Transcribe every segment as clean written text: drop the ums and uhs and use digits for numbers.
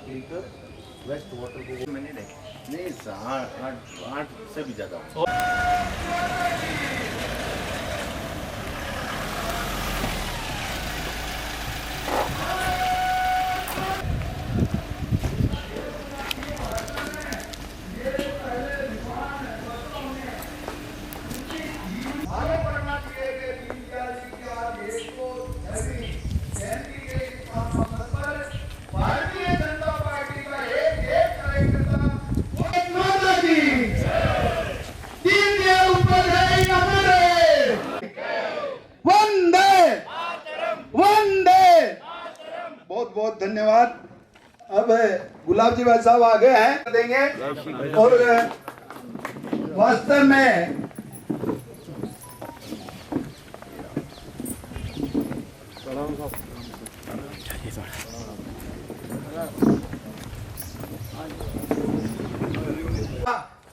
Tanker waste water को मैंने नहीं 8 से भी ज़्यादा। बहुत बहुत धन्यवाद। अब गुलाब जी भाई साहब आगे हैं देंगे और वास्तव में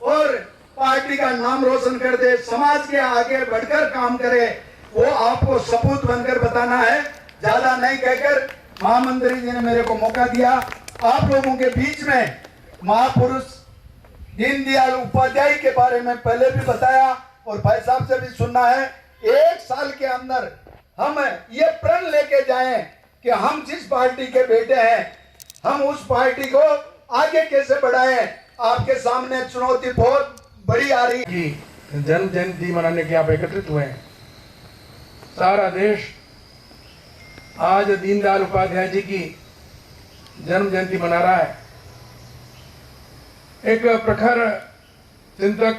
और पार्टी का नाम रोशन कर दे, समाज के आगे बढ़कर काम करे, वो आपको सपूत बनकर बताना है। ज्यादा नहीं कहकर महामंत्री जी ने मेरे को मौका दिया आप लोगों के बीच में महापुरुष दीनदयाल उपाध्याय के बारे में पहले भी बताया और भाई साहब से भी सुनना है। 1 साल के अंदर हम ये प्रण लेके जाएं कि हम जिस पार्टी के बेटे हैं हम उस पार्टी को आगे कैसे बढ़ाएं। आपके सामने चुनौती बहुत बड़ी आ रही है। जन्म जयंती मनाने के आप एकत्रित हुए हैं। सारा देश आज दीनदयाल उपाध्याय जी की जन्म जयंती मना रहा है। एक प्रखर चिंतक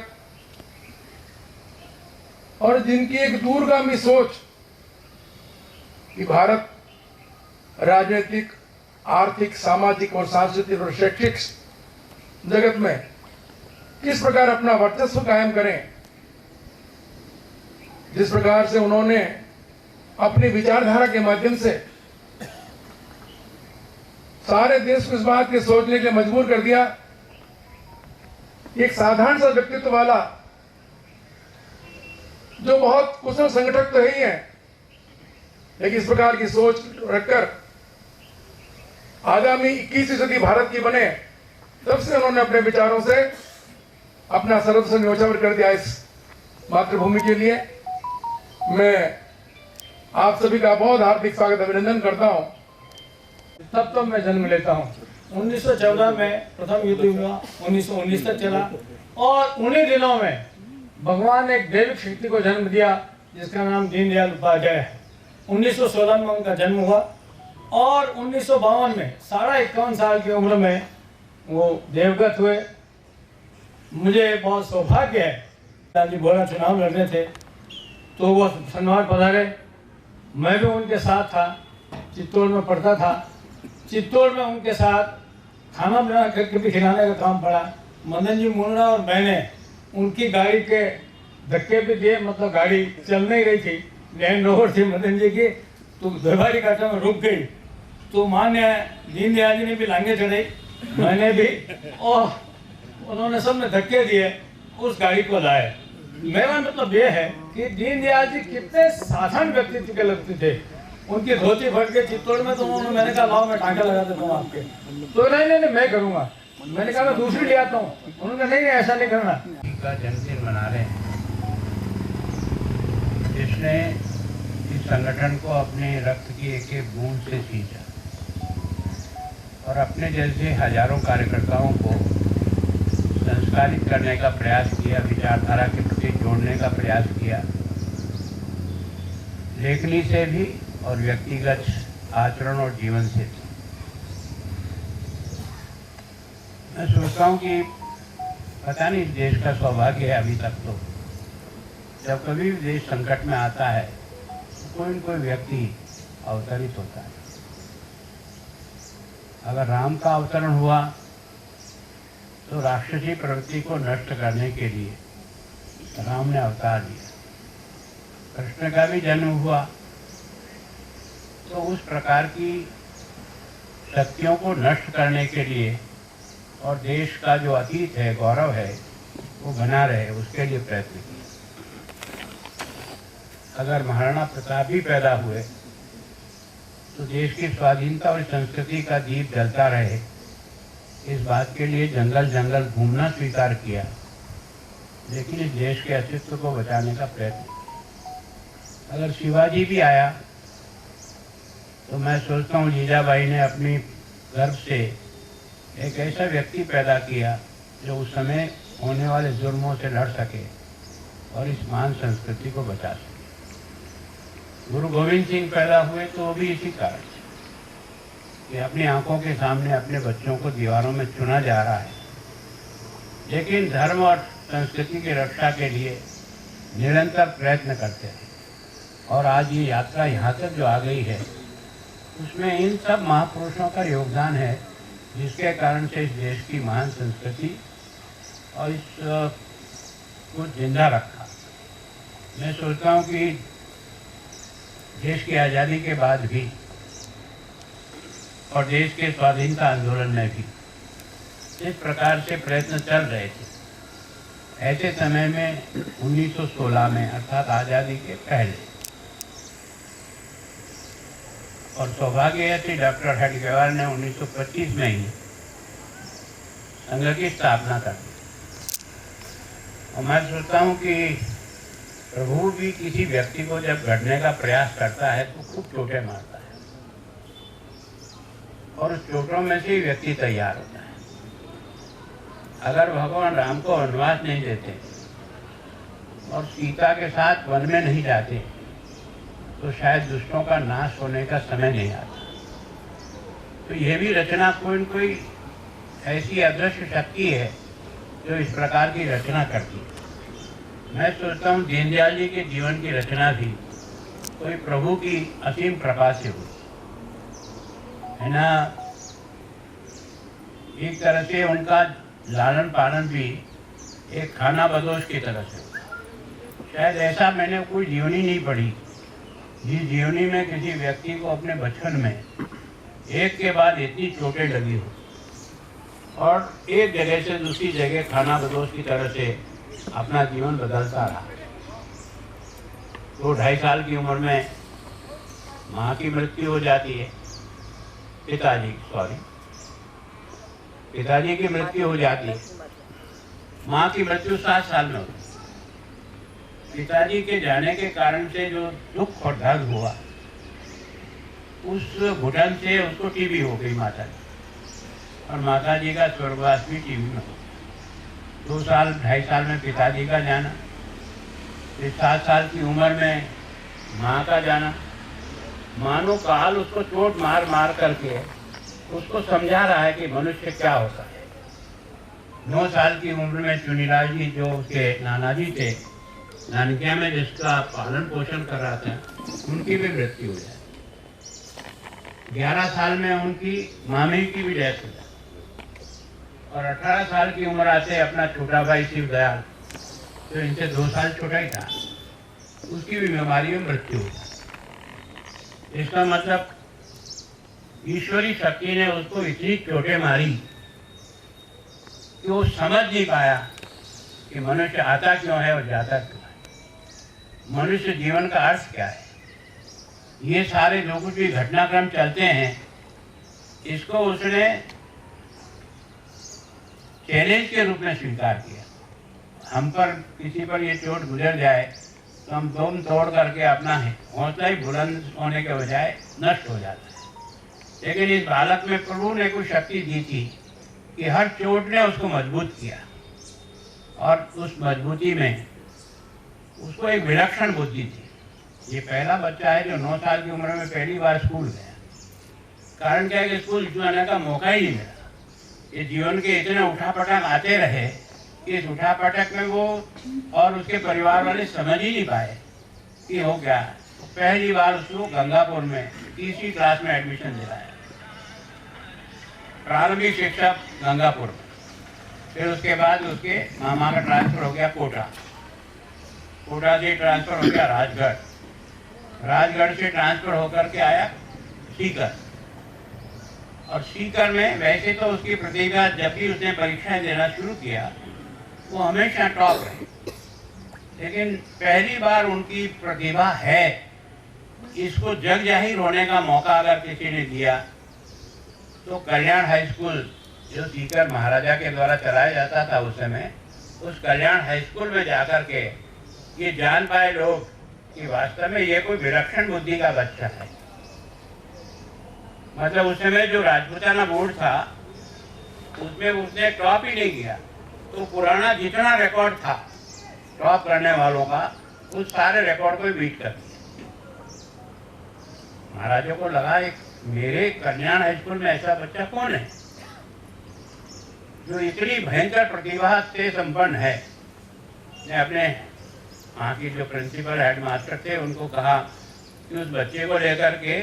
और जिनकी एक दूरगामी सोच कि भारत राजनीतिक, आर्थिक, सामाजिक और सांस्कृतिक और शैक्षिक जगत में किस प्रकार अपना वर्चस्व कायम करें, जिस प्रकार से उन्होंने अपनी विचारधारा के माध्यम से सारे देश को इस बात के सोचने के लिए मजबूर कर दिया। एक साधारण सा व्यक्तित्व वाला जो बहुत कुशल संगठक तो ही है, लेकिन इस प्रकार की सोच रखकर आगामी 21वीं सदी भारत की बने, तब से उन्होंने अपने विचारों से अपना सर्वस्व न्योछावर कर दिया इस मातृभूमि के लिए। मैं आप सभी का बहुत हार्दिक स्वागत अभिनंदन करता हूं। तब तो मैं जन्म लेता हूं। 1914 में प्रथम युद्ध हुआ, 1919 तक चला और उन्हीं दिनों में भगवान ने एक दैविक शक्ति को जन्म दिया जिसका नाम दीनदयाल उपाध्याय है। 1916 में उनका जन्म हुआ और 1952 में 51.5 साल की उम्र में वो देवगत हुए। मुझे बहुत सौभाग्य है, दादी बोला चुनाव लड़ रहे थे तो वो शनिवार पधारे, मैं भी उनके साथ था, चित्तौड़ में पढ़ता था। चित्तौड़ में उनके साथ खाना बना करके भी खिलाने का काम पड़ा। मदन जी मुन्ना और मैंने उनकी गाड़ी के धक्के भी दिए, मतलब गाड़ी चल नहीं रही थी, लैंड रोवर थी मदन जी की, तो दरबारी घाटा में रुक गई। तो मान्य दीनदयाल जी ने भी लांगे चढ़ाई, मैंने भी, और उन्होंने सबने धक्के दिए, उस गाड़ी को लाए। मेरा मतलब ये है कि दीनदयाल जी कितने साधारण व्यक्तित्व के लगते थे। उनकी धोती फट के चित्तौड़ में तो उन्होंने, मैंने कहा लाओ मैं टांका लगा देता हूँ आपके, तो नहीं मैं करूँगा। मैंने कहा मैं दूसरी ले आता हूँ, उन्होंने कहा नहीं ऐसा नहीं करना। का जन्मदिन मना रहे हैं, जिसने इस संगठन को अपने रक्त की एक एक बूंद से सींचा और अपने जैसे हजारों कार्यकर्ताओं को संस्कारित करने का प्रयास किया, विचारधारा के प्रति जोड़ने का प्रयास किया, लेखनी से भी और व्यक्तिगत आचरण और जीवन से भी। मैं सोचता हूँ कि पता नहीं देश का सौभाग्य है अभी तक तो, जब कभी भी देश संकट में आता है तो कोई न कोई व्यक्ति अवतरित होता है। अगर राम का अवतरण हुआ तो राक्षसी प्रवृत्ति को नष्ट करने के लिए राम ने अवतार लिया। कृष्ण का भी जन्म हुआ तो उस प्रकार की शक्तियों को नष्ट करने के लिए और देश का जो अतीत है, गौरव है, वो बना रहे, उसके लिए प्रयत्न किए। अगर महाराणा प्रताप भी पैदा हुए तो देश की स्वाधीनता और संस्कृति का दीप जलता रहे, इस बात के लिए जंगल जंगल घूमना स्वीकार किया, लेकिन इस देश के अस्तित्व को बचाने का प्रयत्न किया। अगर शिवाजी भी आया तो मैं सोचता हूँ जीजाबाई ने अपनी गर्भ से एक ऐसा व्यक्ति पैदा किया जो उस समय होने वाले जुर्मों से लड़ सके और इस महान संस्कृति को बचा सके। गुरु गोविंद सिंह पैदा हुए तो वो भी इसी कारण से कि अपनी आंखों के सामने अपने बच्चों को दीवारों में चुना जा रहा है, लेकिन धर्म और संस्कृति की रक्षा के लिए निरंतर प्रयत्न करते हैं। और आज ये यात्रा यहाँ तक जो आ गई है, उसमें इन सब महापुरुषों का योगदान है, जिसके कारण से इस देश की महान संस्कृति और इस को जिंदा रखा। मैं सोचता हूँ कि देश की आज़ादी के बाद भी और देश के स्वाधीनता आंदोलन में भी इस प्रकार से प्रयत्न चल रहे थे। ऐसे समय में 1916 में अर्थात आज़ादी के पहले, और सौभाग्य है कि डॉक्टर हेडगेवार ने 1925 में ही संघ की स्थापना कर दी। और मैं सोचता हूँ कि प्रभु भी किसी व्यक्ति को जब गढ़ने का प्रयास करता है तो खूब चोटें मारता है, और उस चोटों में से ही व्यक्ति तैयार होता है। अगर भगवान राम को वनवास नहीं देते और सीता के साथ वन में नहीं जाते तो शायद दुष्टों का नाश होने का समय नहीं आता। तो यह भी रचना कोई न कोई ऐसी अदृश्य शक्ति है जो इस प्रकार की रचना करती है। मैं सोचता हूँ दीनदयाल जी के जीवन की रचना भी कोई प्रभु की असीम कृपा से हुई है ना। एक तरह से उनका लालन पालन भी एक खाना बदोश की तरह से हुआ। शायद ऐसा मैंने कोई जीवनी नहीं पढ़ी जिस जीवनी में किसी व्यक्ति को अपने बचपन में एक के बाद इतनी चोटें लगी हो और एक जगह से दूसरी जगह खाना बदोश की तरह से अपना जीवन बदलता रहा। 2-2.5 साल की उम्र में माँ की मृत्यु हो जाती है, पिताजी की मृत्यु हो जाती है। माँ की मृत्यु 7 साल में होती। पिताजी के जाने के कारण से जो दुख और दर्द हुआ, उस घुटन से उसको टीबी हो गई माता जी, और माता जी का स्वर्गवास भी टीबी में हो। 2-2.5 साल में पिताजी का जाना, फिर 7 साल की उम्र में माँ का जाना। मानो काल उसको चोट मार मार करके उसको समझा रहा है कि मनुष्य क्या होता है। 9 साल की उम्र में चुनीलाल जी जो उसके नाना जी थे, नानकिया में जिसका पालन पोषण कर रहा था, उनकी भी मृत्यु हो जाए। 11 साल में उनकी मामी की भी डेथ हो जाए, और 18 साल की उम्र आते अपना छोटा भाई शिवदयाल, जो इनसे 2 साल छोटा ही था, उसकी भी बीमारी में मृत्यु हो जाए। इसका मतलब ईश्वरी शक्ति ने उसको इतनी चोटें मारी कि वो समझ नहीं पाया कि मनुष्य आता क्यों है और जाता क्यों है, मनुष्य जीवन का अर्थ क्या है। ये सारे जो कुछ भी घटनाक्रम चलते हैं, इसको उसने चैलेंज के रूप में स्वीकार किया। हम पर किसी पर ये चोट गुजर जाए तो हम दम तोड़ करके अपना हौसला ही बुलंद होने के बजाय नष्ट हो जाता है। लेकिन इस बालक में प्रभु ने कुछ शक्ति दी थी कि हर चोट ने उसको मजबूत किया, और उस मजबूती में उसको एक विलक्षण बुद्धि थी। ये पहला बच्चा है जो 9 साल की उम्र में पहली बार स्कूल गया। कारण क्या है कि स्कूल जाने का मौका ही नहीं मिला। ये जीवन के इतने उठापटक आते रहे कि इस उठापटक में वो और उसके परिवार वाले समझ ही नहीं पाए कि हो क्या। पहली बार उसको गंगापुर में 3री क्लास में एडमिशन दिलाया, प्रारंभिक शिक्षा गंगापुर में। फिर उसके बाद उसके मामा का ट्रांसफर हो गया कोटा, कोटा से ट्रांसफर हो गया राजगढ़, राजगढ़ से ट्रांसफर होकर के आया सीकर, और सीकर में वैसे तो उसकी प्रतिभा, जब भी उसने परीक्षाएं देना शुरू किया वो हमेशा टॉप रही, लेकिन पहली बार उनकी प्रतिभा है, इसको जग जाहिर होने का मौका अगर किसी ने दिया तो कल्याण हाई स्कूल जो सीकर महाराजा के द्वारा चलाया जाता था उस समय, उस कल्याण हाई स्कूल में जाकर के ये जान पाए लोग कि वास्तव में ये कोई विलक्षण बुद्धि का बच्चा है। मतलब उस समय जो राजपूताना बोर्ड था उसमें उसने टॉप ही नहीं किया, तो पुराना जितना रिकॉर्ड था टॉप करने वालों का, उस सारे रिकॉर्ड को बीट कर दिया। महाराजा को लगा एक मेरे कल्याण हाई स्कूल में ऐसा बच्चा कौन है जो इतनी भयंकर प्रतिभा से संपन्न है। मैं अपने वहाँ की जो प्रिंसिपल हेड मास्टर थे उनको कहा कि उस बच्चे को लेकर के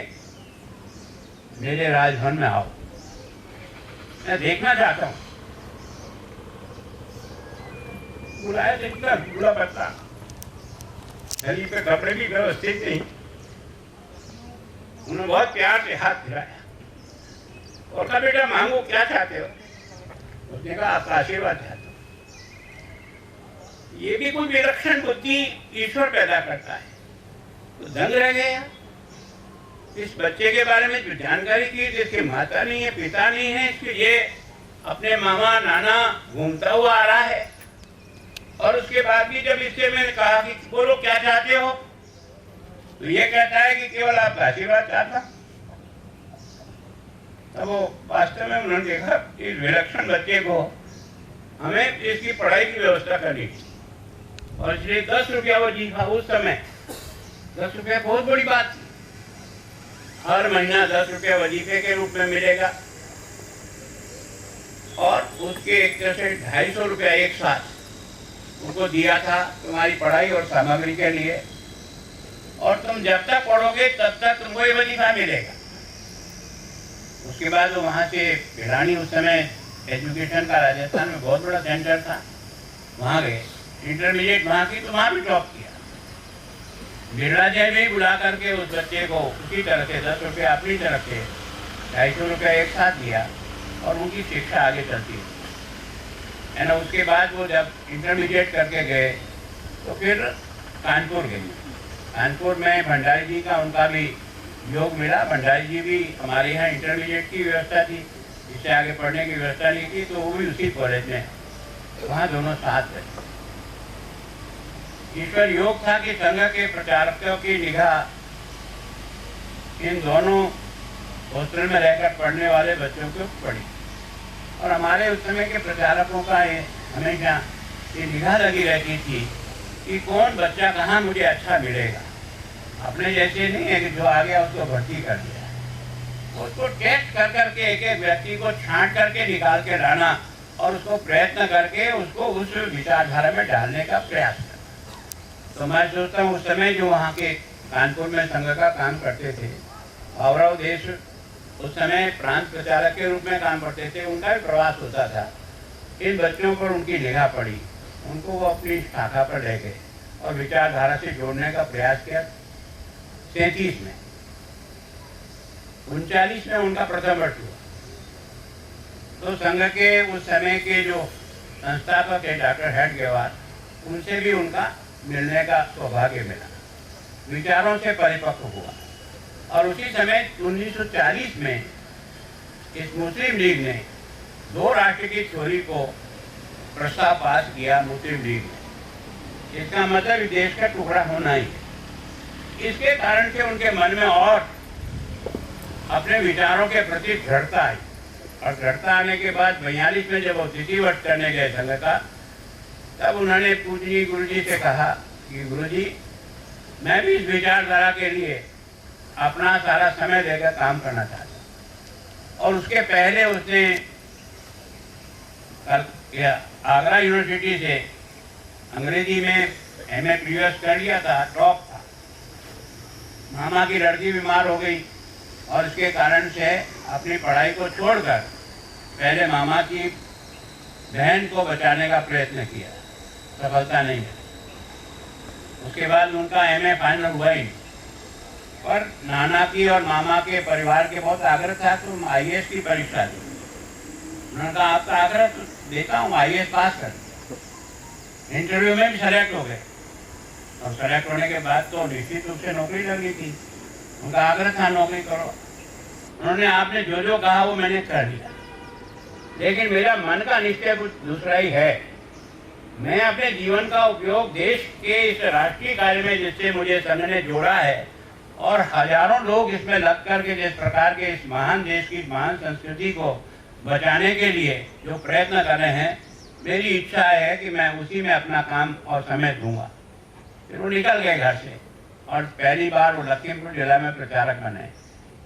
मेरे राजभवन में आओ, मैं देखना चाहता हूँ। बुलाया, देखता बूढ़ा बच्चा, शरीर पे कपड़े भी व्यवस्थित नहीं। उन्होंने बहुत प्यार से हाथ दिलाया और कहा बेटा मांगो, क्या चाहते हो? उसने कहा आपका आशीर्वाद चाहता हूँ। ये भी कोई विलक्षण बुद्धि ईश्वर पैदा करता है। तो दंग रह गया इस बच्चे के बारे में जो जानकारी की, जिसके माता नहीं है, पिता नहीं है, इसके ये अपने मामा नाना घूमता हुआ आ रहा है। और उसके बाद भी जब इससे मैंने कहा कि बोलो क्या चाहते हो, तो ये कहता है कि केवल आपका आशीर्वाद चाहता। तब वो वास्तव में उन्होंने देखा इस विलक्षण बच्चे को हमें इसकी पढ़ाई की व्यवस्था करनी थी, और इसलिए 10 रुपया वजीफा उस समय 10 रुपया बहुत बड़ी बात थी। हर महीना 10 रुपया वजीफे के रूप में मिलेगा और उसके एक तरह से 250 रुपया एक साथ उनको दिया था तुम्हारी पढ़ाई और सामग्री के लिए, और तुम जब तक पढ़ोगे तब तक तुमको ये वजीफा मिलेगा। उसके बाद वो वहाँ से भिलानी, उस समय एजुकेशन का राजस्थान में बहुत बड़ा सेंटर था, वहाँ गए, इंटरमीडिएट वहाँ की, तो वहाँ भी टॉप किया। बिरला जय में ही बुला करके उस बच्चे को उसी तरह से 10 रुपये अपनी तरफ से 250 रुपया एक साथ दिया और उनकी शिक्षा आगे चलती है ना। उसके बाद वो जब इंटरमीडिएट करके गए तो फिर कानपुर गए। कानपुर में भंडारी जी का उनका भी योग मिला। भंडारी जी भी हमारे यहाँ इंटरमीडिएट की व्यवस्था थी, इससे आगे पढ़ने की व्यवस्था नहीं थी, तो वो भी उसी कॉलेज में, वहाँ दोनों साथ रहे। ईश्वर योग था कि संघ के प्रचारकों की निगाह इन दोनों हॉस्टल में रहकर पढ़ने वाले बच्चों को पड़ी, और हमारे उस समय के प्रचारकों का ये हमेशा ये निगाह लगी रहती थी कि कौन बच्चा कहाँ मुझे अच्छा मिलेगा। अपने जैसे नहीं है कि जो आ गया उसको भर्ती कर दिया, उसको टेस्ट कर करके एक एक व्यक्ति को छांट करके निकाल के लाना और उसको प्रयत्न करके उसको उस विचारधारा में डालने का प्रयास करना। तो मैं सोचता हूँ उस समय जो वहाँ के कानपुर में संघ का काम करते थे, भावराव देश उस समय प्रांत प्रचारक के रूप में काम करते थे, उनका भी प्रवास होता था। इन बच्चों पर उनकी निगाह पड़ी, उनको वो अपनी शाखा पर ले गए और विचारधारा से जोड़ने का प्रयास किया। 37 में 39 में उनका प्रथम वर्ष हुआ। तो संघ के उस समय के जो संस्थापक है डॉक्टर हेडगेवार, उनसे भी उनका मिलने का सौभाग्य मिला, विचारों से परिपक्व हुआ। और उसी समय 1940 में इस मुस्लिम लीग ने 2 राष्ट्र की थ्योरी को प्रस्ताव पास किया मुस्लिम लीग ने। इसका मतलब देश का टुकड़ा होना ही है। इसके कारण से उनके मन में और अपने विचारों के प्रति दृढ़ता आई, और दृढ़ता आने के बाद 42 में जब वो तिथि वर्ष करने गए संघ का, तब उन्होंने पूजनीय गुरु जी से कहा कि गुरु जी, मैं भी इस विचारधारा के लिए अपना सारा समय देकर काम करना चाहता हूँ। और उसके पहले उसने आगरा यूनिवर्सिटी से अंग्रेजी में MA प्रीवियस कर लिया था, टॉप था। मामा की लड़की बीमार हो गई और इसके कारण से अपनी पढ़ाई को छोड़कर पहले मामा की बहन को बचाने का प्रयत्न किया, सफलता नहीं है। उसके बाद उनका MA फाइनल हुआ ही, पर नाना की और मामा के परिवार के बहुत आग्रह था तुम IAS की परीक्षा दी। उन्होंने कहा आपका आग्रह तो देता हूँ, IAS पास कर। इंटरव्यू में भी सेलेक्ट हो गए, और सेलेक्ट होने के बाद तो निश्चित रूप से नौकरी लगी थी। उनका आग्रह था नौकरी करो। उन्होंने आपने जो जो कहा वो मैंने कर दिया। लेकिन मेरा मन का निश्चय कुछ दूसरा ही है। मैं अपने जीवन का उपयोग देश के इस राष्ट्रीय कार्य में जिससे मुझे संघ ने जोड़ा है और हजारों लोग इसमें लग कर के जिस प्रकार के इस महान देश की महान संस्कृति को बचाने के लिए जो प्रयत्न कर रहे हैं, मेरी इच्छा है कि मैं उसी में अपना काम और समय दूंगा। फिर वो निकल गए घर से और पहली बार वो लखीमपुर जिला में प्रचारक बने।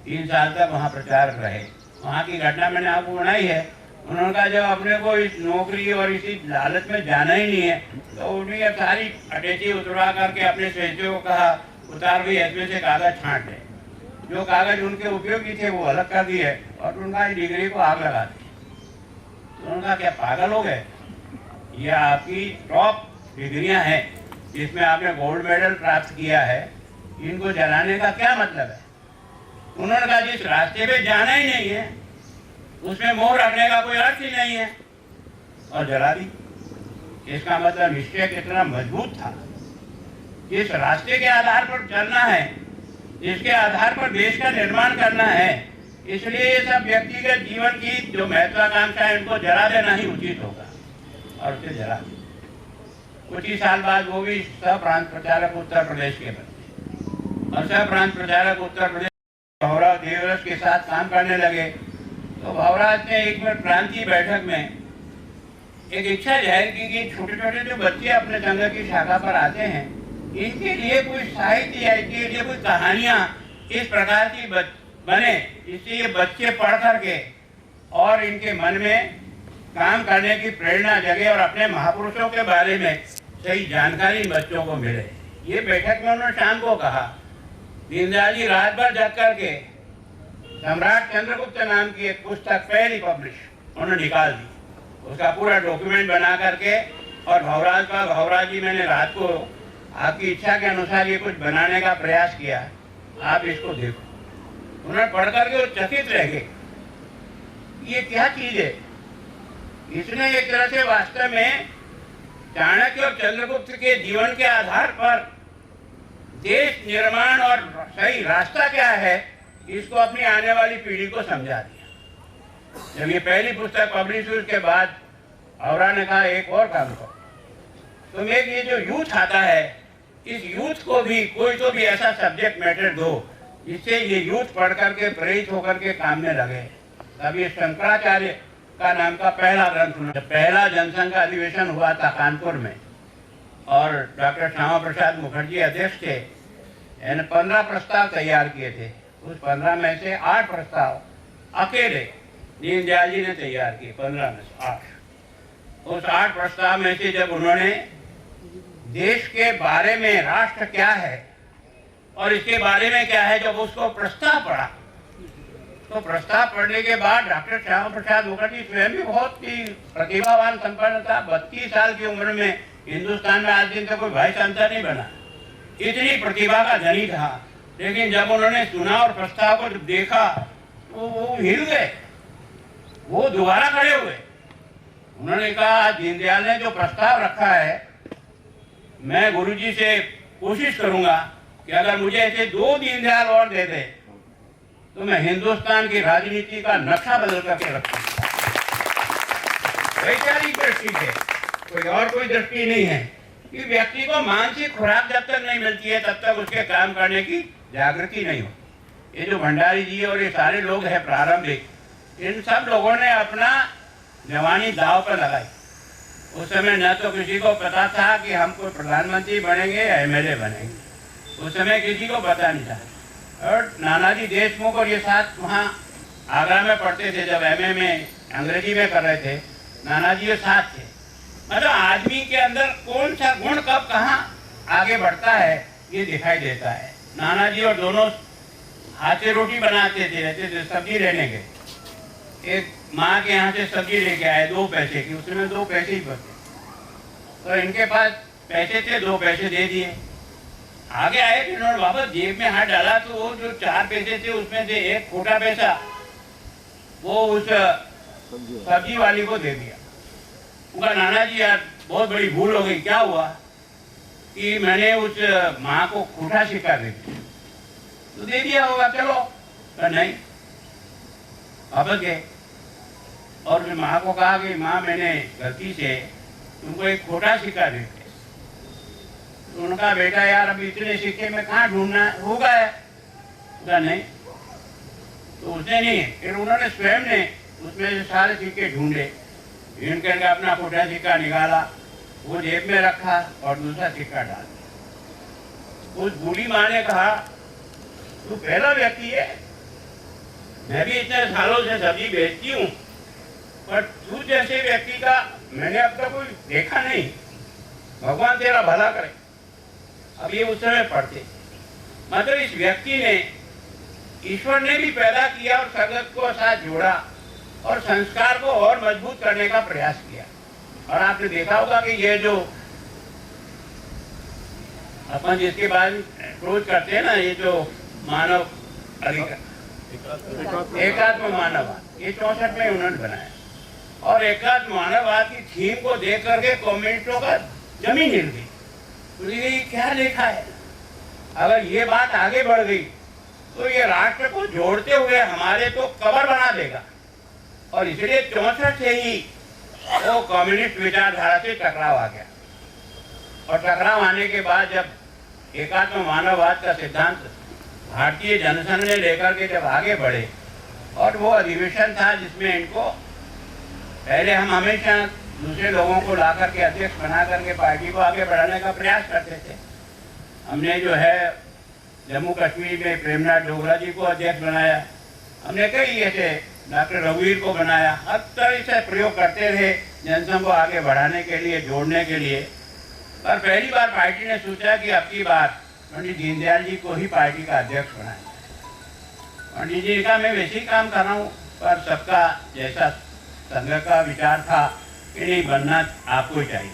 3 साल तक वहाँ प्रचारक रहे। वहाँ की घटना मैंने आपको बनाई है। उन्होंने कहा जब अपने को इस नौकरी और इसी लालच में जाना ही नहीं है तो उन्हें सारी अटैची उतरवा करके अपने स्वेच्छे को कहा उतार गई, इसमें से कागज छांट दे। जो कागज उनके उपयोगी थे वो अलग कर दिए और उनका डिग्री को आग लगा दी। तो उनका क्या पागल हो गए? ये आपकी टॉप डिग्रियां हैं जिसमें आपने गोल्ड मेडल प्राप्त किया है, इनको जलाने का क्या मतलब है? उन्होंने कहा जिस रास्ते पे जाना ही नहीं है उसमें मोहर रखने का कोई अर्थ ही नहीं है, और जला दी। इसका मतलब निश्चय कितना मजबूत था। जिस रास्ते के आधार पर चलना है, जिसके आधार पर देश का निर्माण करना है, इसलिए ये सब व्यक्तिगत जीवन की जो महत्वाकांक्षा है उनको जला देना ही उचित होगा, और उसे जला दिया। कुछ ही साल बाद वो भी सह प्रांत प्रचारक उत्तर प्रदेश के बने और सह प्रांत प्रचारक उत्तर प्रदेश भवराज देवरस के साथ काम करने लगे। तो भवराज ने एक बार प्रांतीय बैठक में एक इच्छा जाहिर की कि छोटे छोटे जो बच्चे अपने संघ की शाखा पर आते हैं, इनके लिए कोई साहित्य या इनके लिए कोई कहानियां इस प्रकार की बने जिससे ये बच्चे पढ़ करके और इनके मन में काम करने की प्रेरणा जगे और अपने महापुरुषों के बारे में सही जानकारी बच्चों को मिले। ये बैठक में उन्होंने शाम को कहा। दीनदयाल जी रात भर जग करके सम्राट चंद्रगुप्त नाम की एक पुस्तक पहली पब्लिश उन्होंने निकाल दी। उसका पूरा डॉक्यूमेंट बना करके और भवराज जी मैंने रात को आपकी इच्छा के अनुसार ये कुछ बनाने का प्रयास किया, आप इसको देखो। उन्होंने पढ़ करके वो चकित रह गए, ये क्या चीज है। इसने एक तरह से वास्तव में चाणक्य और चंद्रगुप्त के जीवन के आधार पर देश निर्माण और सही रास्ता क्या है इसको अपनी आने वाली पीढ़ी को समझा दिया। जब ये पहली पुस्तक पब्लिश हुई उसके बाद औरा ने कहा एक और काम करो, तुम एक ये जो यूथ आता है इस यूथ को भी कोई तो भी ऐसा सब्जेक्ट मैटर दो जिससे ये यूथ पढ़ करके प्रेरित होकर के काम में लगे। तब ये शंकराचार्य का नाम का पहला ग्रंथ, पहला जनसंघ का अधिवेशन हुआ था कानपुर में और डॉक्टर श्यामा प्रसाद मुखर्जी अध्यक्ष थे। 15 प्रस्ताव तैयार किए थे। उस 15 में से 8 प्रस्ताव अकेले दीनदयाल जी ने तैयार किए। 15 में से 8। उस 8 प्रस्ताव में से जब उन्होंने देश के बारे में राष्ट्र क्या है और इसके बारे में क्या है, जब उसको प्रस्ताव पढ़ा तो प्रस्ताव पढ़ने के बाद डॉक्टर श्यामा प्रसाद मुखर्जी स्वयं भी बहुत ही प्रतिभावान संपन्न था। 32 साल की उम्र में हिंदुस्तान में आज दिन तक कोई भाई संतर नहीं बना, इतनी प्रतिभा का धनी था। लेकिन जब उन्होंने सुना और प्रस्ताव को जब देखा तो वो हिल गए, वो दोबारा खड़े हुए। उन्होंने कहा दीनदयाल ने जो प्रस्ताव रखा है, मैं गुरुजी से कोशिश करूंगा कि अगर मुझे ऐसे 2 दीनदयाल और दे दे तो मैं हिंदुस्तान की राजनीति का नक्शा बदल करके रखूंगा। वैचारिक दृष्टि है, कोई दृष्टि नहीं है कि व्यक्ति को मानसिक खुराक जब तक नहीं मिलती है तब तक उसके काम करने की जागृति नहीं हो। ये जो भंडारी जी और ये सारे लोग हैं प्रारंभिक, इन सब लोगों ने अपना जवानी दांव पर लगाई। उस समय न तो किसी को पता था कि हम कोई प्रधानमंत्री बनेंगे या एमएलए बनेंगे, उस समय किसी को पता नहीं था। और नानाजी देशमुख और ये साथ वहाँ आगरा में पढ़ते थे, जब एमए में अंग्रेजी में कर रहे थे, नानाजी ये साथ थे। मतलब आदमी के अंदर कौन सा गुण कब कहाँ आगे बढ़ता है ये दिखाई देता है। नानाजी और दोनों हाथ से रोटी बनाते थे, सब्जी लेने के। एक माँ के यहाँ से सब्जी लेके आए 2 पैसे की, उसमें 2 पैसे ही बचे, तो इनके पास पैसे थे, 2 पैसे दे दिए। आगे आए कि इन्होंने वापस जेब में हाथ डाला तो वो जो 4 पैसे थे उसमें से एक खोटा पैसा वो उस सब्जी वाली को दे दिया। उनका नाना जी यार बहुत बड़ी भूल हो गई, क्या हुआ कि मैंने उस माँ को खोटा सिक्का दे दिया। तो दे दिया होगा, चलो तो नहीं, वापस गए। और उसने माँ को कहा कि माँ मैंने गलती से तुमको एक खोटा सिक्का दे दिया। तो उनका बेटा यार अब इतने सिक्के में कहाँ ढूंढना होगा है नहीं। तो उसने नहीं, फिर उन्होंने स्वयं ने उसमें से सारे सिक्के ढूंढे, इनके अपना खोटा सिक्का निकाला, वो जेब में रखा और दूसरा सिक्का डाल दिया। उस बूढ़ी माँ ने कहा तू पहला व्यक्ति है, मैं भी इतने सालों से सब्जी बेचती हूँ, पर तू जैसे व्यक्ति का मैंने अब तक कोई देखा नहीं, भगवान तेरा भला करे। अब ये उस समय पढ़ते, मतलब इस व्यक्ति ने, ईश्वर ने भी पैदा किया और संगत को साथ जोड़ा और संस्कार को और मजबूत करने का प्रयास किया। और आपने देखा होगा कि ये जो अपन जिसके बाद रोज करते हैं ना, ये जो मानव एकात्म मानववाद, ये 64 में उन्होंने बनाया। और एकात्म मानववाद की थीम को देख करके कम्युनिस्टों का जमीन हिल गई। तो ये क्या लिखा है, अगर ये बात आगे बढ़ गई तो ये राष्ट्र को जोड़ते हुए हमारे तो कबर बना देगा। और इसलिए 64 से ही वो कम्युनिस्ट विचारधारा से टकराव आ गया। और टकराव आने के बाद जब एकात्म मानववाद का सिद्धांत भारतीय जनसंघ ने लेकर के जब आगे बढ़े, और वो अधिवेशन था जिसमें इनको पहले हम हमेशा दूसरे लोगों को ला करके अध्यक्ष बना करके पार्टी को आगे बढ़ाने का प्रयास करते थे। हमने जो है जम्मू कश्मीर में प्रेमनाथ डोगरा जी को अध्यक्ष बनाया, हमने कई ऐसे डॉक्टर रघुवीर को बनाया, हर तरह से प्रयोग करते रहे जनसंघ को आगे बढ़ाने के लिए, जोड़ने के लिए। पर पहली बार पार्टी ने सोचा कि अब की बार पंडित दीनदयाल जी को ही पार्टी का अध्यक्ष बनाया। पंडित जी का मैं वैसे ही काम कर रहा हूँ, पर सबका जैसा संघ का विचार था कि नहीं बनना आपको ही चाहिए,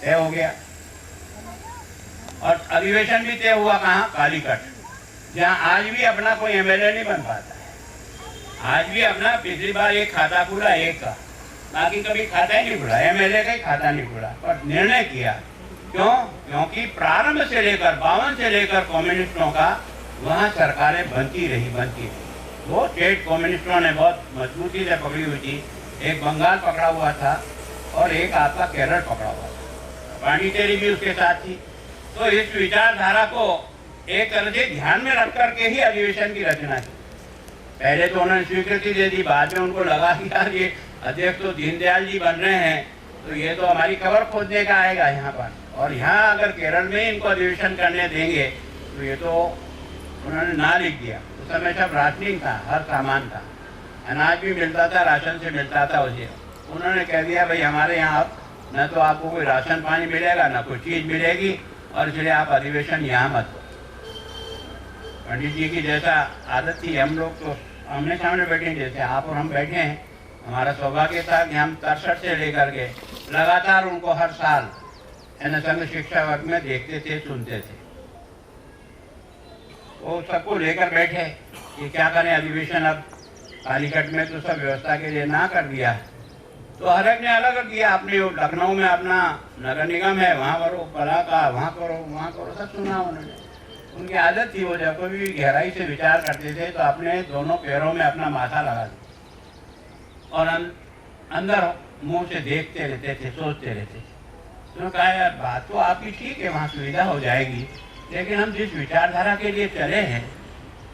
तय हो गया। और अधिवेशन भी तय हुआ कहाँ, कालीकट, जहाँ आज भी अपना कोई एमएलए नहीं बन पाता है। आज भी अपना पिछली बार एक खाता खुला, एक का, बाकी कभी खाता ही नहीं खुला, एमएलए का ही खाता नहीं खुला। पर निर्णय किया, क्यों? क्योंकि प्रारंभ से लेकर 52 से लेकर कम्युनिस्टों का वहाँ सरकारें बनती रही। वो स्टेट कम्युनिस्टों ने बहुत मजबूती से पकड़ी हुई थी। एक बंगाल पकड़ा हुआ था और एक आपका केरल पकड़ा हुआ था, पांडिचेरी भी उसके साथ थी। तो इस विचारधारा को एक तरह से ध्यान में रख करके ही अधिवेशन की रचना की। पहले तो उन्होंने स्वीकृति दे दी, बाद में उनको लगा कि यार ये अध्यक्ष तो दीनदयाल जी बन रहे हैं, तो ये तो हमारी कबर खोदने का आएगा यहाँ पर। और यहाँ अगर केरल में इनको अधिवेशन करने देंगे तो ये तो उन्होंने ना लिख दिया। उस समय सब राशनिंग था, हर सामान था, अनाज भी मिलता था, राशन से मिलता था उसे। उन्होंने कह दिया भाई हमारे यहाँ न तो आपको कोई राशन पानी मिलेगा, न कोई चीज़ मिलेगी, और इसलिए आप अधिवेशन यहाँ मत दो। पंडित जी की जैसा आदत थी, हम लोग तो आमने सामने बैठे, जैसे आप और हम बैठे हैं, हमारा सौभाग्य था कि हम 63 से लेकर के लगातार उनको हर साल संघ शिक्षा वर्ग में देखते थे, सुनते थे। वो सबको लेकर बैठे कि क्या करें, अधिवेशन अब कालीकट में तो सब व्यवस्था के लिए ना कर दिया है, तो हर एक ने अलग किया। अपने लखनऊ में अपना नगर निगम है, वहाँ करो, पला का वहाँ करो, सब सुना उन्होंने। उनकी आदत थी, वो जब कभी भी गहराई से विचार करते थे तो अपने दोनों पैरों में अपना माथा लगा देते और अंदर मुंह से देखते रहते थे, सोचते रहते थे। तो कहा यार बात तो आपकी ठीक है, वहाँ सुविधा हो जाएगी, लेकिन हम जिस विचारधारा के लिए चले हैं,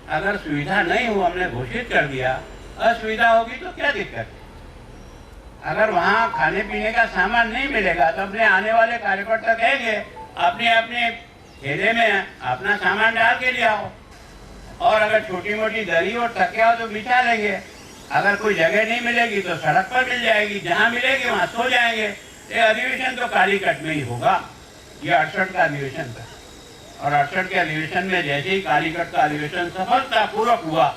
अगर सुविधा नहीं हो, हमने घोषित कर दिया, असुविधा होगी तो क्या दिक्कत है? अगर वहाँ खाने पीने का सामान नहीं मिलेगा तो अपने आने वाले कार्यकर्ता कहेंगे अपने अपने ठेले में अपना सामान डाल के ले आओ, और अगर छोटी मोटी दरी और तकिया हो तो बिछा लेंगे। अगर कोई जगह नहीं मिलेगी तो सड़क पर मिल जाएगी, जहाँ मिलेगी वहाँ सो जाएंगे। ये अधिवेशन तो कालीकट में ही होगा। ये 68 का अधिवेशन था, और 68 के अधिवेशन में जैसे ही कालीकट का अधिवेशन सफलतापूर्वक हुआ,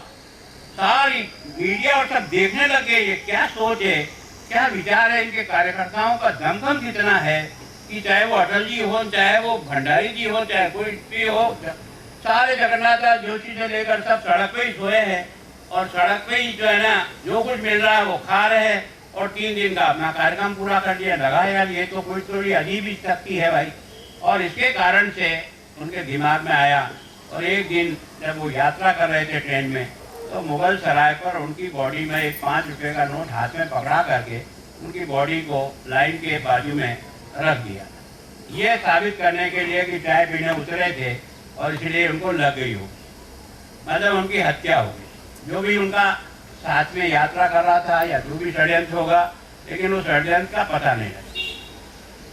सारी मीडिया और सब देखने लगे ये क्या सोच है, क्या विचार है, इनके कार्यकर्ताओं का दमखम कितना है कि चाहे वो अटल जी हो, चाहे वो भंडारी जी हो, चाहे कोई भी हो, सारे जगन्नाथ जोशी से लेकर सब सड़क पे ही सोए हैं, और सड़क पे ही जो है ना जो कुछ मिल रहा है वो खा रहे हैं, और 3 दिन का अपना कार्यक्रम पूरा कर दिया। लगा यार ये तो कोई थोड़ी अजीब ही शक्ति है भाई। और इसके कारण से उनके दिमाग में आया, और एक दिन जब वो यात्रा कर रहे थे ट्रेन में, तो मुगल सराय पर उनकी बॉडी में एक 5 रुपए का नोट हाथ में पकड़ा करके उनकी बॉडी को लाइन के बाजू में रख दिया। ये साबित करने के लिए कि चाय पीने उतरे थे और इसलिए उनको लग गई हो, मतलब उनकी हत्या हो गई। जो भी उनका साथ में यात्रा कर रहा था या जो भी षड्यंत्र होगा, लेकिन उस षड्यंत्र का पता नहीं लगा।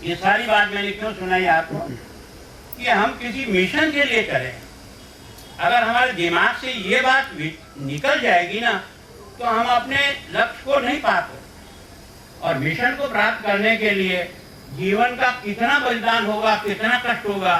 ये सारी बात मैंने क्यों सुनाई आपको कि हम किसी मिशन के लिए करें, अगर हमारे दिमाग से ये बात निकल जाएगी ना तो हम अपने लक्ष्य को नहीं पाते। और मिशन को प्राप्त करने के लिए जीवन का कितना बलिदान होगा, कितना कष्ट होगा,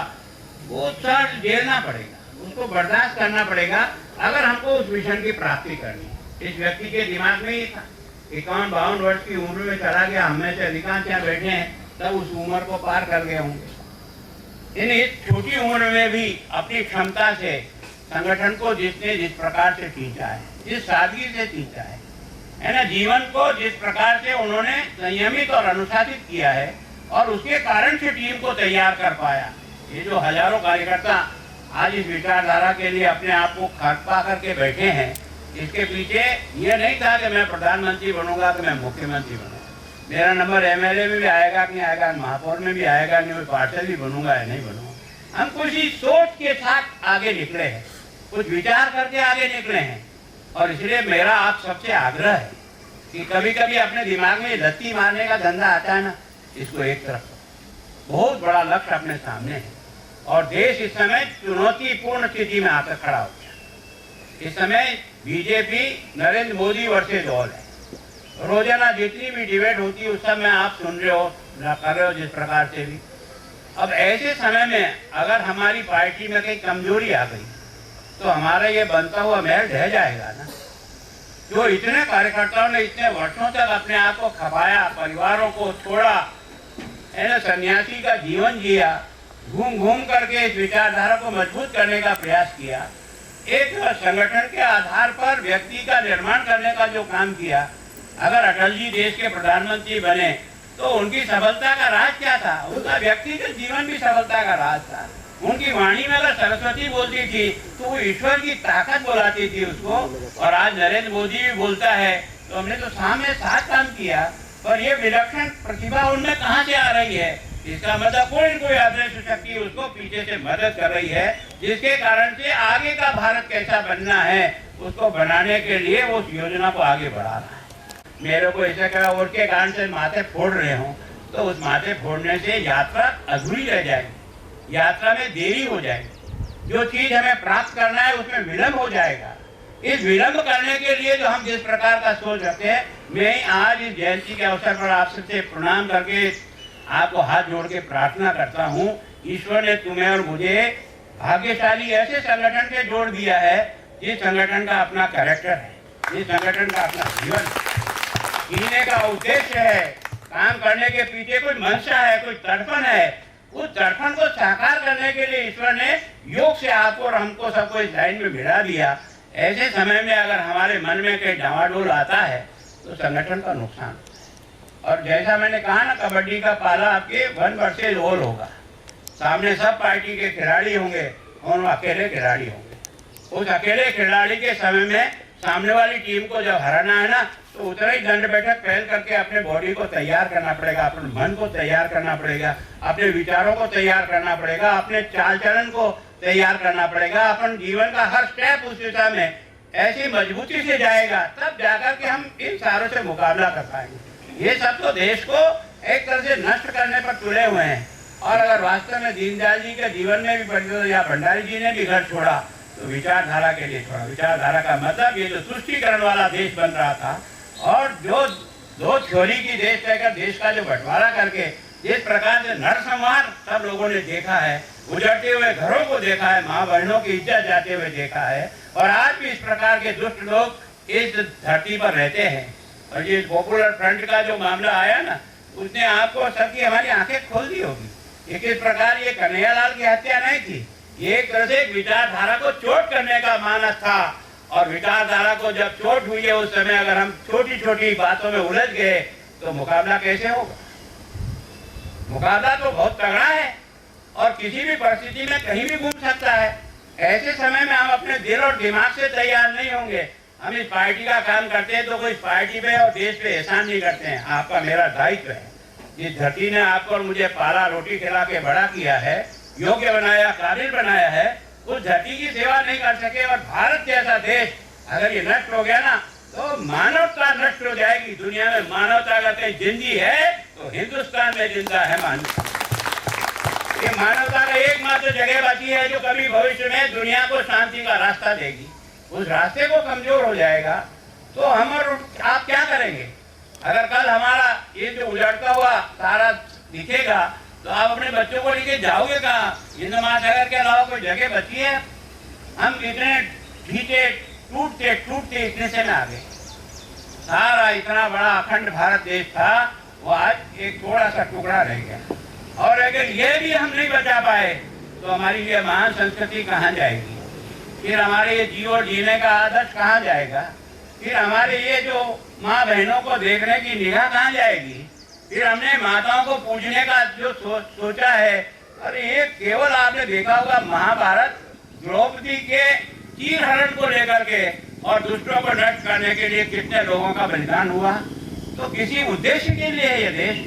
वो सब झेलना पड़ेगा, उसको बर्दाश्त करना पड़ेगा अगर हमको उस मिशन की प्राप्ति करनी। इस व्यक्ति के दिमाग में ही था 51-52 वर्ष की उम्र में चला गया। हम में से अधिकांश यहाँ बैठे हैं तब उस उम्र को पार कर गए होंगे। इस छोटी उम्र में भी अपनी क्षमता से संगठन को जिसने जिस प्रकार से खींचा है, जिस सादगी से खींचा है ना, जीवन को जिस प्रकार से उन्होंने संयमित और अनुशासित किया है और उसके कारण से टीम को तैयार कर पाया। ये जो हजारों कार्यकर्ता आज इस विचारधारा के लिए अपने आप को खपा करके बैठे हैं, इसके पीछे ये नहीं था कि मैं प्रधानमंत्री बनूंगा कि मैं मुख्यमंत्री बनूंगा, मेरा नंबर एमएलए में भी आएगा कि नहीं आएगा, महापौर में भी आएगा नहीं, मैं पार्षद भी बनूंगा या नहीं बनूंगा। हम कुछ ही सोच के साथ आगे निकले हैं, कुछ विचार करके आगे निकले हैं। और इसलिए मेरा आप सबसे आग्रह है कि कभी कभी अपने दिमाग में लत्ती मारने का धंधा आता है ना, इसको एक तरफ, बहुत बड़ा लक्ष्य अपने सामने है और देश इस समय चुनौतीपूर्ण स्थिति में आकर खड़ा हो गया। इस समय BJP Narendra Modi versus all है। रोजाना जितनी भी डिबेट होती है उस समय आप सुन रहे हो, कर रहे हो जिस प्रकार से भी। अब ऐसे समय में अगर हमारी पार्टी में कहीं कमजोरी आ गई तो हमारा ये बनता हुआ महल ढह जाएगा ना। जो इतने कार्यकर्ताओं ने इतने वर्षों तक अपने आप को खपाया, परिवारों को छोड़ा, है ना, सन्यासी का जीवन जिया, घूम घूम करके इस विचारधारा को मजबूत करने का प्रयास किया, एक संगठन के आधार पर व्यक्ति का निर्माण करने का जो काम किया। अगर अटल जी देश के प्रधानमंत्री बने तो उनकी सफलता का राज क्या था? उनका व्यक्तिगत जीवन भी सफलता का राज था। उनकी वाणी में अगर सरस्वती बोलती थी तो वो ईश्वर की ताकत बुलाती थी उसको। और आज नरेंद्र मोदी भी बोलता है तो हमने तो सामने साथ काम किया, पर ये विलक्षण प्रतिभा उनमें कहाँ से आ रही है? इसका मतलब कोई न कोई अदृश्य शक्ति उसको पीछे से मदद कर रही है, जिसके कारण से आगे का भारत कैसा बनना है उसको बनाने के लिए वो उस योजना को आगे बढ़ा रहा है। मेरे को ऐसा कहा और के कारण से माथे फोड़ रहे हो तो उस माथे फोड़ने से यात्रा अधूरी रह जाएगी, यात्रा में देरी हो जाएगी, जो चीज हमें प्राप्त करना है उसमें विलंब हो जाएगा। इस विलंब करने के लिए जो हम जिस प्रकार का सोच रखते हैं, मैं आज इस जयंती के अवसर पर आप सबसे प्रणाम करके आपको हाथ जोड़ के प्रार्थना करता हूँ, ईश्वर ने तुम्हें और मुझे भाग्यशाली ऐसे संगठन से जोड़ दिया है जिस संगठन का अपना कैरेक्टर है, जिस संगठन का अपना जीवन जीने का उद्देश्य है, काम करने के पीछे कोई मंशा है, कोई तड़पण है। उस तड़पण को साकार करने के लिए ईश्वर ने योग से आपको और हमको सबको इस लाइन में मिला दिया। ऐसे समय में अगर हमारे मन में कहीं डावाडोल आता है तो संगठन का नुकसान। और जैसा मैंने कहा ना, कबड्डी का पाला आपके 1 वर्सेज ऑल होगा, सामने सब पार्टी के खिलाड़ी होंगे और वो अकेले खिलाड़ी होंगे। उस अकेले खिलाड़ी के समय में सामने वाली टीम को जब हराना है ना, तो उतना ही दंड बैठक पहल करके अपने बॉडी को तैयार करना पड़ेगा, अपने मन को तैयार करना पड़ेगा, अपने विचारों को तैयार करना पड़ेगा, अपने चाल चलन को तैयार करना पड़ेगा। अपन जीवन का हर स्टेप उस दिशा में ऐसी मजबूती से जाएगा, तब जाकर के हम इन सारों से मुकाबला कर पाएंगे। ये सब तो देश को एक तरह से नष्ट करने पर तुले हुए हैं। और अगर वास्तव में दीनदयाल जी के जीवन में भी परिवर्तन या भंडारी जी ने भी घर छोड़ा तो विचारधारा के लिए छोड़ा। विचारधारा का मतलब ये जो तुष्टीकरण वाला देश बन रहा था और जो दो छोरी की देश कहकर देश का जो बंटवारा करके जिस प्रकार से नरसंहार सब लोगों ने देखा है, उजड़ते हुए घरों को देखा है, माँ बहनों की इज्जत जाते हुए देखा है, और आज भी इस प्रकार के दुष्ट लोग इस धरती पर रहते हैं। और ये पॉपुलर फ्रंट का जो मामला आया ना, उसने आपको सबकी हमारी आंखें खोल दी होगी। ये किस प्रकार ये कन्हैयालाल की हत्या नहीं थी, ये एक तरह से विचारधारा को चोट करने का मानस था। और विचारधारा को जब चोट हुई है उस समय अगर हम छोटी छोटी बातों में उलझ गए तो मुकाबला कैसे होगा? मुकाबला तो बहुत तगड़ा है और किसी भी परिस्थिति में कहीं भी घूम सकता है। ऐसे समय में हम अपने दिल और दिमाग से तैयार नहीं होंगे हम इस पार्टी का काम करते हैं तो कोई पार्टी पे और देश पे एहसान नहीं करते हैं। आपका मेरा दायित्व है, जिस धरती ने आपको और मुझे पाला रोटी खिला के बड़ा किया है, योग्य बनाया, काबिल बनाया है, उस धरती की सेवा नहीं कर सके और भारत जैसा देश अगर ये नष्ट हो गया ना तो मानवता नष्ट हो जाएगी। दुनिया में मानवता अगर कहीं जिंदी है तो हिंदुस्तान में जिंदा है मानवता। ये मानवता का एकमात्र जगह बची है जो कभी भविष्य में दुनिया को शांति का रास्ता देगी। उस रास्ते को कमजोर हो जाएगा तो हम और आप क्या करेंगे? अगर कल हमारा ये जो उजड़ता हुआ तारा दिखेगा तो आप अपने बच्चों को लेके जाओगे कहाँ? हिंद महासागर के अलावा कोई जगह बची है? हम इतने भीटे टूटते टूटते इतने से में आ गए। सारा इतना बड़ा अखंड भारत देश था वो आज एक थोड़ा सा टुकड़ा रह गया। और अगर ये भी हम नहीं बचा पाए तो हमारी ये महान संस्कृति कहाँ जाएगी? फिर हमारे ये जीवन जीने का आदर्श कहाँ जाएगा? फिर हमारे ये जो माँ बहनों को देखने की निगाह कहाँ जाएगी? फिर हमने माताओं को पूजने का जो सोचा है, अरे ये केवल आपने देखा होगा महाभारत द्रौपदी के चीर हरण को लेकर के और दुष्टों को नष्ट करने के लिए कितने लोगों का बलिदान हुआ। तो किसी उद्देश्य के लिए ये देश,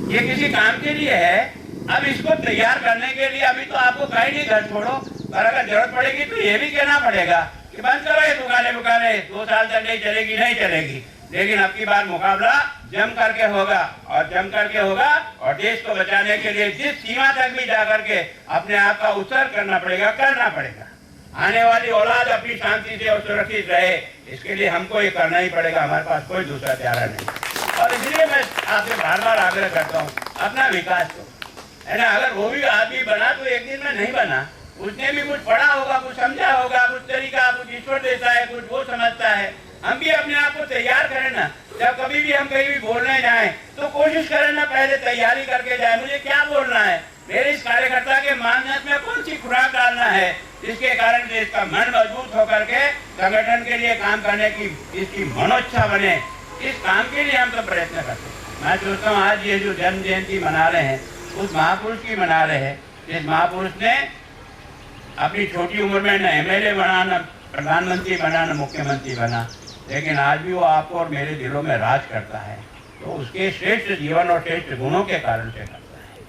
ये किसी काम के लिए है। अब इसको तैयार करने के लिए अभी तो आपको कहीं नहीं घर छोड़ो, और अगर जरूरत पड़ेगी तो ये भी कहना पड़ेगा कि बंद करो ये दुकानें 2 साल तक नहीं चलेगी, नहीं चलेगी। लेकिन अब की बार मुकाबला जम करके होगा और जम करके होगा और देश को बचाने के लिए जिस सीमा तक भी जाकर के अपने आप का उत्सर्ग करना पड़ेगा। आने वाली औलाद अपनी शांति से और सुरक्षित रहे, इसके लिए हमको ये करना ही पड़ेगा। हमारे पास कोई दूसरा चारा नहीं। और इसलिए मैं आपसे बार बार आग्रह करता हूँ अपना विकास को, है ना। अगर वो भी आदमी बना तो एक दिन में नहीं बना, उसने भी कुछ पढ़ा होगा, कुछ समझा होगा, कुछ तरीका, कुछ ईश्वर देता है, कुछ वो समझता है। हम भी अपने आप को तैयार करें ना। जब कभी भी हम कहीं भी बोलने जाएं तो कोशिश करें ना, पहले तैयारी करके जाए, मुझे क्या बोलना है, मेरे इस कार्यकर्ता के मानस में कौन सी खुराक डालना है, जिसके कारण देश का मन मजबूत होकर के संगठन के लिए काम करने की इसकी मनोच्छा बने। इस काम के लिए हम तो प्रयत्न करते हैं। मैं सोचता हूँ आज ये जो जन्म जयंती मना रहे हैं उस महापुरुष की मना रहे हैं, जिस महापुरुष ने अपनी छोटी उम्र में न MLA बना, न प्रधानमंत्री बना, न मुख्यमंत्री बना, लेकिन आज भी वो आपको और मेरे दिलों में राज करता है। तो उसके श्रेष्ठ जीवन और श्रेष्ठ गुणों के कारण से करता है।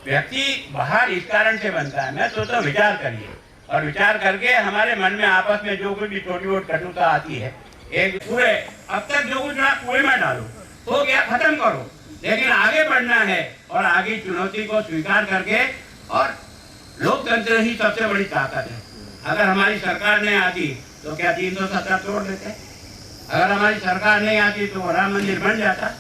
व्यक्ति बाहर इस कारण से बनता है। मैं सोचता हूँ विचार करिए और विचार करके हमारे मन में आपस में जो कुछ भी छोटी मोटी कटुता आती है, एक पूरे अब तक जो कुछ ना कुएं में डालो, हो गया, खत्म करो। लेकिन आगे बढ़ना है और आगे चुनौती को स्वीकार करके, और लोकतंत्र ही सबसे बड़ी ताकत है। अगर हमारी सरकार नहीं आती तो क्या 370 तोड़ देते? अगर हमारी सरकार नहीं आती तो राम मंदिर बन जाता?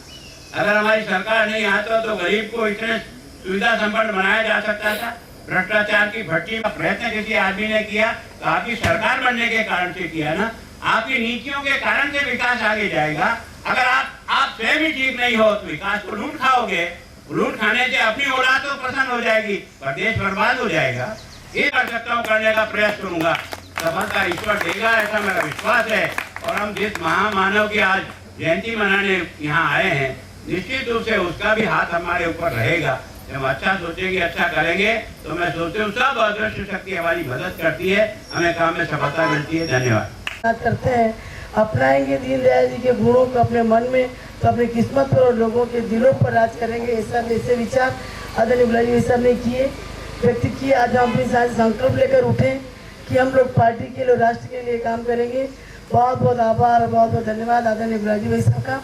अगर हमारी सरकार नहीं आता तो गरीब को इतने सुविधा संपन्न बनाया जा सकता था? भ्रष्टाचार की भट्टी का प्रयत्न किसी आदमी ने किया तो आपकी सरकार बनने के कारण से किया ना। आपकी नीतियों के कारण से विकास आगे जाएगा। अगर आप स्वयं ही ठीक नहीं हो तो विकास को लूट खाओगे। लूट खाने से अपनी औलाद तो प्रसन्न हो जाएगी पर देश बर्बाद हो जाएगा। ये कर सकता हूँ, करने का प्रयास करूंगा। सफलता ईश्वर देगा, ऐसा मेरा विश्वास है। और हम जिस महामानव की आज जयंती मनाने यहाँ आए हैं, निश्चित रूप से उसका भी हाथ हमारे ऊपर रहेगा। जब हम अच्छा सोचेंगे, अच्छा करेंगे तो मैं सोचता हूँ सब अदृश्य शक्ति हमारी मदद करती है, हमें काम में सफलता मिलती है। धन्यवाद। करते हैं, अपनाएंगे दीनदयाल जी के गुणों को अपने मन में तो अपनी किस्मत पर और लोगों के दिलों पर राज करेंगे। ऐसे विचार आदरणीय बुलाजी भाई साहब ने किए, व्यक्त किए। आज हम अपनी साथ संकल्प लेकर उठे कि हम लोग पार्टी के लिए, राष्ट्र के लिए काम करेंगे। बहुत बहुत आभार और बहुत बहुत धन्यवाद आदरणीय बुलाजी भाई साहब का।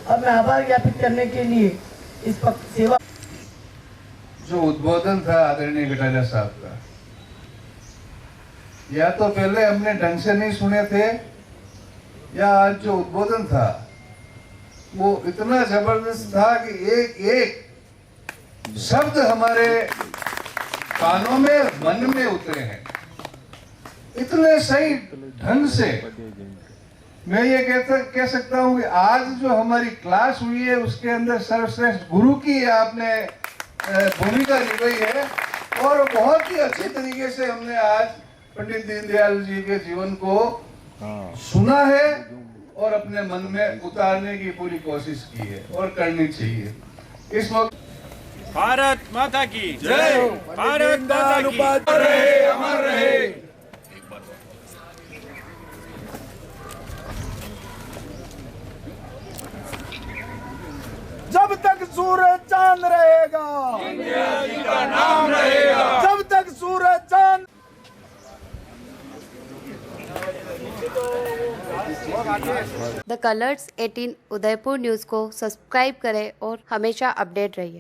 और मैं आभार ज्ञापित करने के लिए इस सेवा जो उद्बोधन था आदरणीय गटाजा साहब का, या तो पहले हमने ढंग से नहीं सुने थे, या आज जो उद्बोधन था वो इतना जबरदस्त था कि एक एक शब्द हमारे कानों में, मन में उतरे हैं इतने सही ढंग से। मैं ये कह सकता हूँ कि आज जो हमारी क्लास हुई है उसके अंदर सर्वश्रेष्ठ गुरु की आपने भूमिका निभाई है और बहुत ही अच्छे तरीके से हमने आज पंडित दीनदयाल जी के जीवन को सुना है और अपने मन में उतारने की पूरी कोशिश की है और करनी चाहिए। इस वक्त भारत माता की जय, भारत माता की रहे, अमर रहे। जब तक सूरज चांद रहेगा, इंदिरा जी का नाम रहेगा। जब तक सूरज चांद। द कलर्स 18 उदयपुर न्यूज़ को सब्सक्राइब करें और हमेशा अपडेट रहिए।